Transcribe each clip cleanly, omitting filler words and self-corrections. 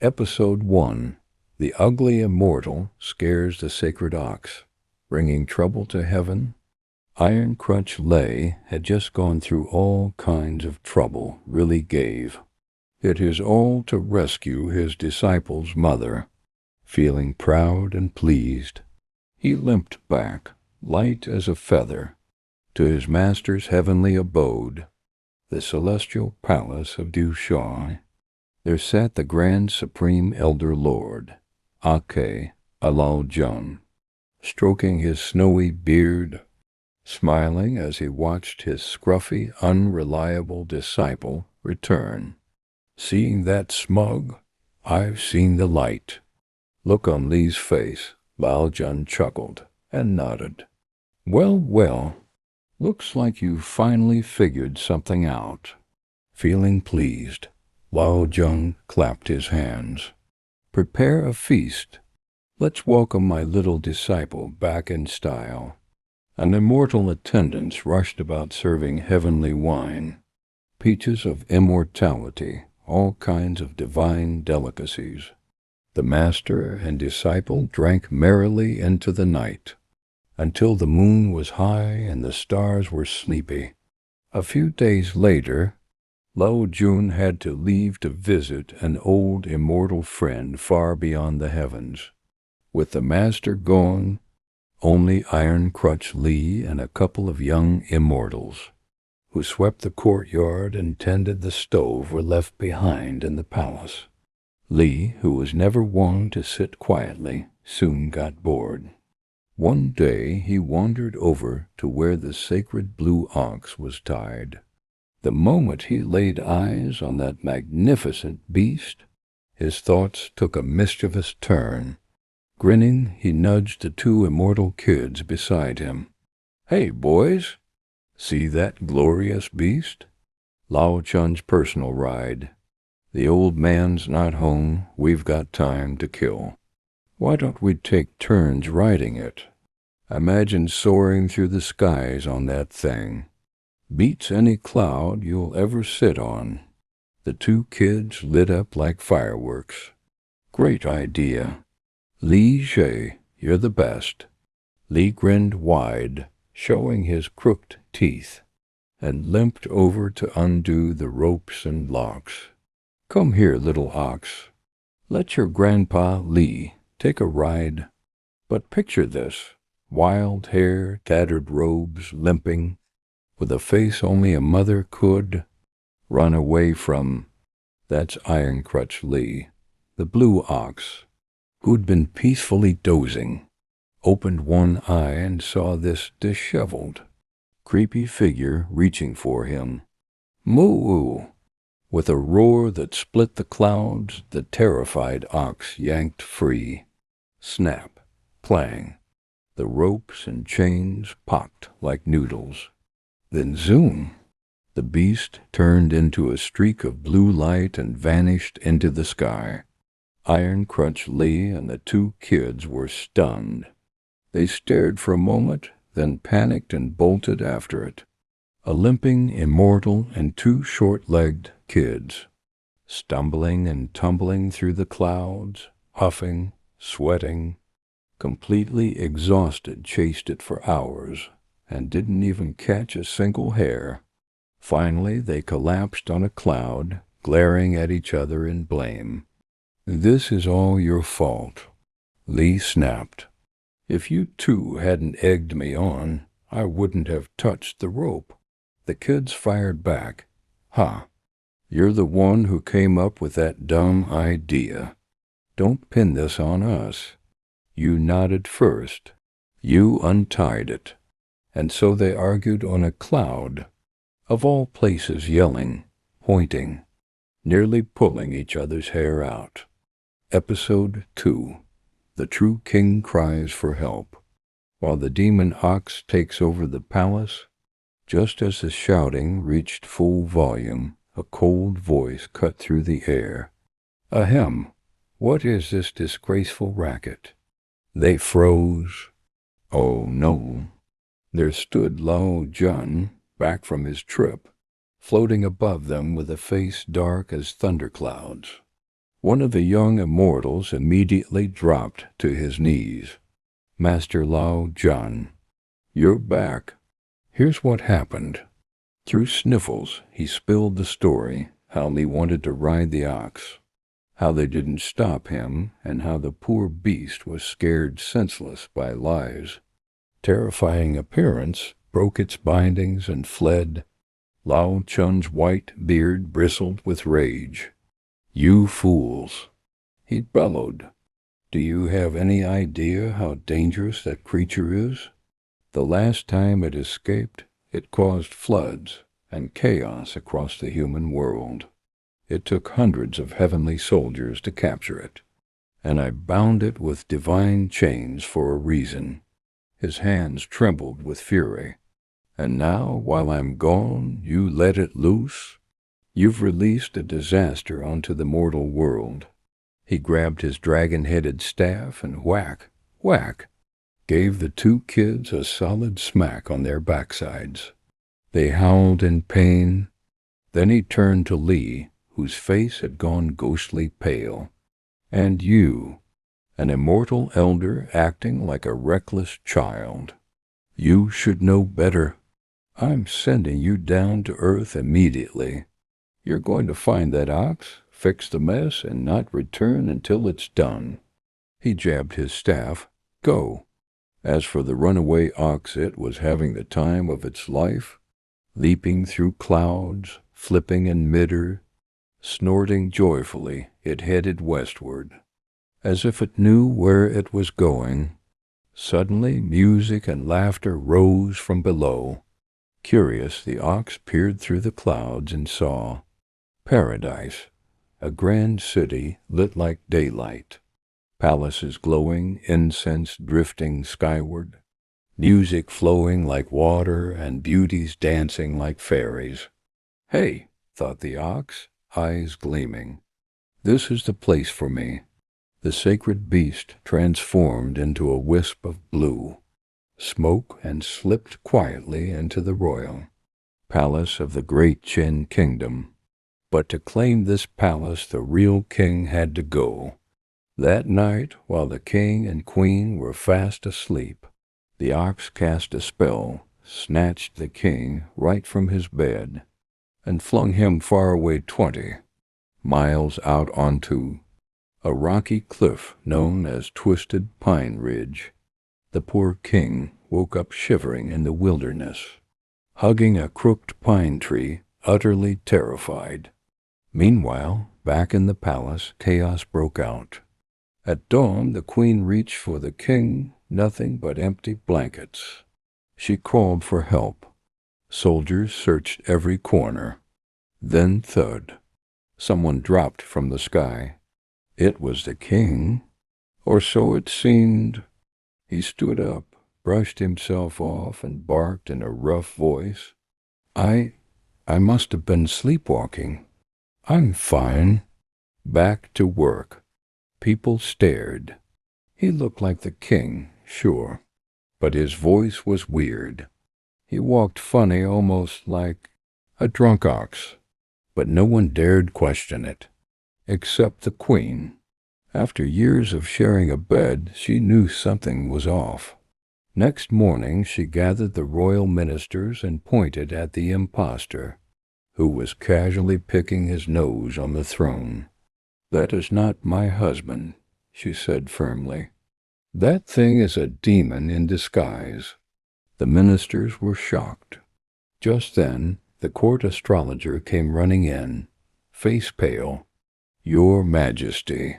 Episode 1. The Ugly Immortal Scares the Sacred Ox, Bringing Trouble to Heaven. Iron-Crutch Li had just gone through all kinds of trouble, really gave it his all to rescue his disciple's mother. Feeling proud and pleased, he limped back, light as a feather, to his master's heavenly abode, the celestial palace of Dushan. There sat the Grand Supreme Elder Lord, Lao Jun, stroking his snowy beard, smiling as he watched his scruffy, unreliable disciple return. Seeing that smug, "I've seen the light" look on Li's face, Lao Jun chuckled and nodded. Well, looks like you finally figured something out." Feeling pleased, Lao Jun clapped his hands. "Prepare a feast. Let's welcome my little disciple back in style." An immortal attendants rushed about serving heavenly wine, peaches of immortality, all kinds of divine delicacies. The master and disciple drank merrily into the night, until the moon was high and the stars were sleepy. A few days later, Lao Jun had to leave to visit an old immortal friend far beyond the heavens. With the master gone, only Iron-Crutch Li and a couple of young immortals, who swept the courtyard and tended the stove, were left behind in the palace. Li, who was never one to sit quietly, soon got bored. One day he wandered over to where the sacred blue ox was tied. The moment he laid eyes on that magnificent beast, his thoughts took a mischievous turn. Grinning, he nudged the two immortal kids beside him. "Hey, boys, see that glorious beast? Lao Chun's personal ride. The old man's not home, we've got time to kill. Why don't we take turns riding it? Imagine soaring through the skies on that thing. Beats any cloud you'll ever sit on." The two kids lit up like fireworks. "Great idea. Jade, you're the best." Li grinned wide, showing his crooked teeth, and limped over to undo the ropes and locks. "Come here, little ox. Let your grandpa Li take a ride. But picture this: wild hair, tattered robes, limping, with a face only a mother could run away from. That's Iron-Crutch Li, the blue ox, who'd been peacefully dozing, opened one eye and saw this disheveled, creepy figure reaching for him. Moo! With a roar that split the clouds, the terrified ox yanked free. Snap, clang, the ropes and chains popped like noodles. Then zoom! The beast turned into a streak of blue light and vanished into the sky. Iron-Crutch Li and the two kids were stunned. They stared for a moment, then panicked and bolted after it. A limping immortal and two short-legged kids, stumbling and tumbling through the clouds, huffing, sweating, completely exhausted, chased it for hours and didn't even catch a single hair. Finally, they collapsed on a cloud, glaring at each other in blame. "This is all your fault," Li snapped. "If you two hadn't egged me on, I wouldn't have touched the rope." The kids fired back. "Ha! You're the one who came up with that dumb idea. Don't pin this on us. You nodded first. You untied it." And so they argued on a cloud, of all places, yelling, pointing, nearly pulling each other's hair out. Episode 2. The True King Cries for Help. While the demon ox takes over the palace, just as the shouting reached full volume, a cold voice cut through the air. "Ahem! What is this disgraceful racket?" They froze. Oh no! There stood Lao Jun, back from his trip, floating above them with a face dark as thunderclouds. One of the young immortals immediately dropped to his knees. "Master Lao Jun, you're back. Here's what happened." Through sniffles, he spilled the story, how he wanted to ride the ox, how they didn't stop him, and how the poor beast was scared senseless by Li's terrifying appearance, broke its bindings, and fled. Lao Chun's white beard bristled with rage. "You fools," he bellowed. "Do you have any idea how dangerous that creature is? The last time it escaped, it caused floods and chaos across the human world. It took hundreds of heavenly soldiers to capture it, and I bound it with divine chains for a reason." His hands trembled with fury. "And now, while I'm gone, you let it loose? You've released a disaster onto the mortal world." He grabbed his dragon-headed staff and whack, whack, gave the two kids a solid smack on their backsides. They howled in pain. Then he turned to Li, whose face had gone ghostly pale. "And you, an immortal elder acting like a reckless child. You should know better. I'm sending you down to earth immediately. You're going to find that ox, fix the mess, and not return until it's done." He jabbed his staff. "Go." As for the runaway ox, it was having the time of its life, leaping through clouds, flipping in midair, snorting joyfully. It headed westward, as if it knew where it was going. Suddenly, music and laughter rose from below. Curious, the ox peered through the clouds and saw paradise, a grand city lit like daylight, palaces glowing, incense drifting skyward, music flowing like water, and beauties dancing like fairies. "Hey," thought the ox, eyes gleaming, "this is the place for me." The sacred beast transformed into a wisp of blue smoke and slipped quietly into the royal palace of the great Qin kingdom. But to claim this palace, the real king had to go. That night, while the king and queen were fast asleep, the ox cast a spell, snatched the king right from his bed, and flung him far away 20 miles out onto a rocky cliff known as Twisted Pine Ridge. The poor king woke up shivering in the wilderness, hugging a crooked pine tree, utterly terrified. Meanwhile, back in the palace, chaos broke out. At dawn, the queen reached for the king, nothing but empty blankets. She called for help. Soldiers searched every corner. Then thud. Someone dropped from the sky. It was the king, or so it seemed. He stood up, brushed himself off, and barked in a rough voice. I must have been sleepwalking. I'm fine." Back to work. People stared. He looked like the king, sure, but his voice was weird. He walked funny, almost like a drunk ox, but no one dared question it, except the queen. After years of sharing a bed, she knew something was off. Next morning, she gathered the royal ministers and pointed at the impostor, who was casually picking his nose on the throne. "That is not my husband," she said firmly. "That thing is a demon in disguise." The ministers were shocked. Just then, the court astrologer came running in, face pale. "Your Majesty,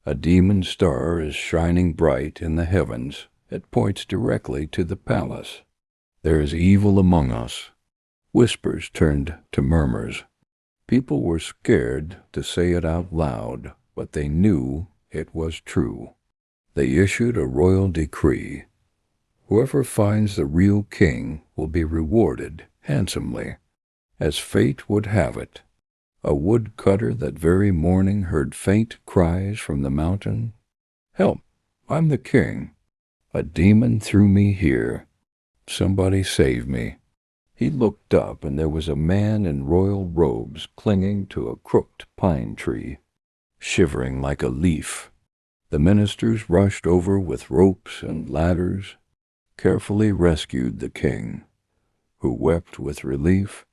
a demon star is shining bright in the heavens. It points directly to the palace. There is evil among us." Whispers turned to murmurs. People were scared to say it out loud, but they knew it was true. They issued a royal decree. Whoever finds the real king will be rewarded handsomely. As fate would have it, a woodcutter that very morning heard faint cries from the mountain. "Help! I'm the king. A demon threw me here. Somebody save me." He looked up, and there was a man in royal robes clinging to a crooked pine tree. shivering like a leaf. The ministers rushed over with ropes and ladders, carefully rescued the king, who wept with relief.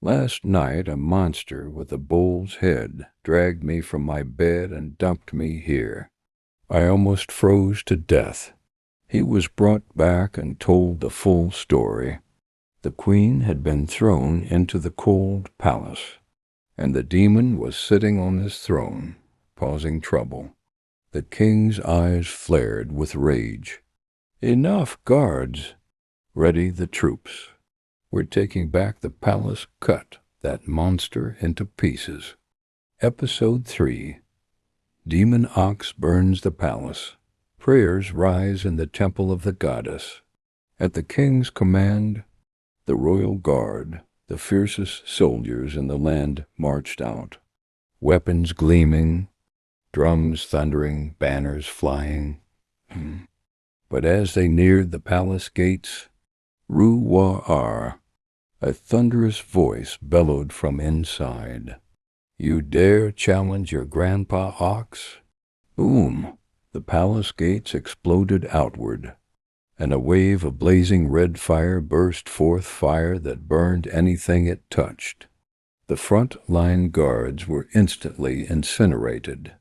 Last night a monster with a bull's head dragged me from my bed and dumped me here. I almost froze to death. He was brought back and told the full story. The queen had been thrown into the cold palace, and the demon was sitting on his throne, causing trouble. The king's eyes flared with rage. "Enough, guards! Ready the troops. We're taking back the palace. Cut that monster into pieces." Episode 3. Demon Ox burns the palace. Prayers rise in the temple of the goddess. At the king's command, the royal guard, the fiercest soldiers in the land, marched out. Weapons gleaming, drums thundering, banners flying. But as they neared the palace gates, Ru-wa-ar, a thunderous voice bellowed from inside. "You dare challenge your grandpa Ox?" Boom! The palace gates exploded outward, and a wave of blazing red fire burst forth, fire that burned anything it touched. The front-line guards were instantly incinerated.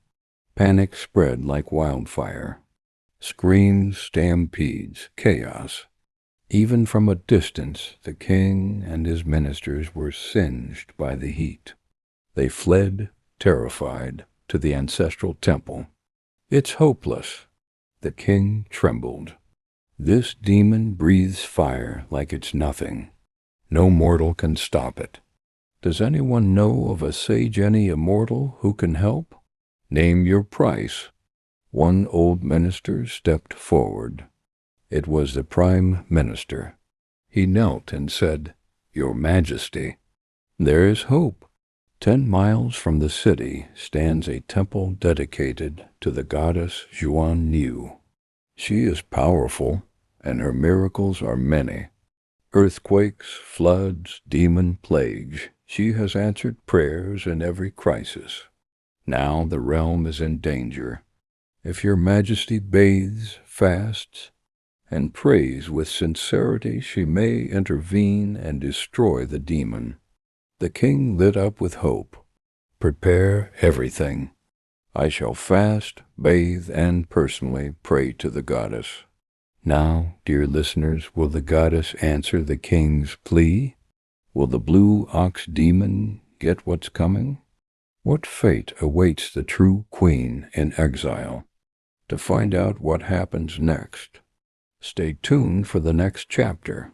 Panic spread like wildfire. Screams, stampedes, chaos. Even from a distance, the king and his ministers were singed by the heat. They fled, terrified, to the ancestral temple. "It's hopeless." The king trembled. "This demon breathes fire like it's nothing. No mortal can stop it. Does anyone know of a sage any immortal who can help? Name your price." One old minister stepped forward. It was the prime minister. He knelt and said, "Your Majesty, there is hope. 10 miles from the city stands a temple dedicated to the goddess Juan Niu. She is powerful, and her miracles are many. Earthquakes, floods, demon plagues, she has answered prayers in every crisis. Now the realm is in danger. If your Majesty bathes, fasts, and prays with sincerity, she may intervene and destroy the demon." The king lit up with hope. "Prepare everything. I shall fast, bathe, and personally pray to the goddess." Now, dear listeners, will the goddess answer the king's plea? Will the blue ox demon get what's coming? What fate awaits the true queen in exile? To find out what happens next, stay tuned for the next chapter.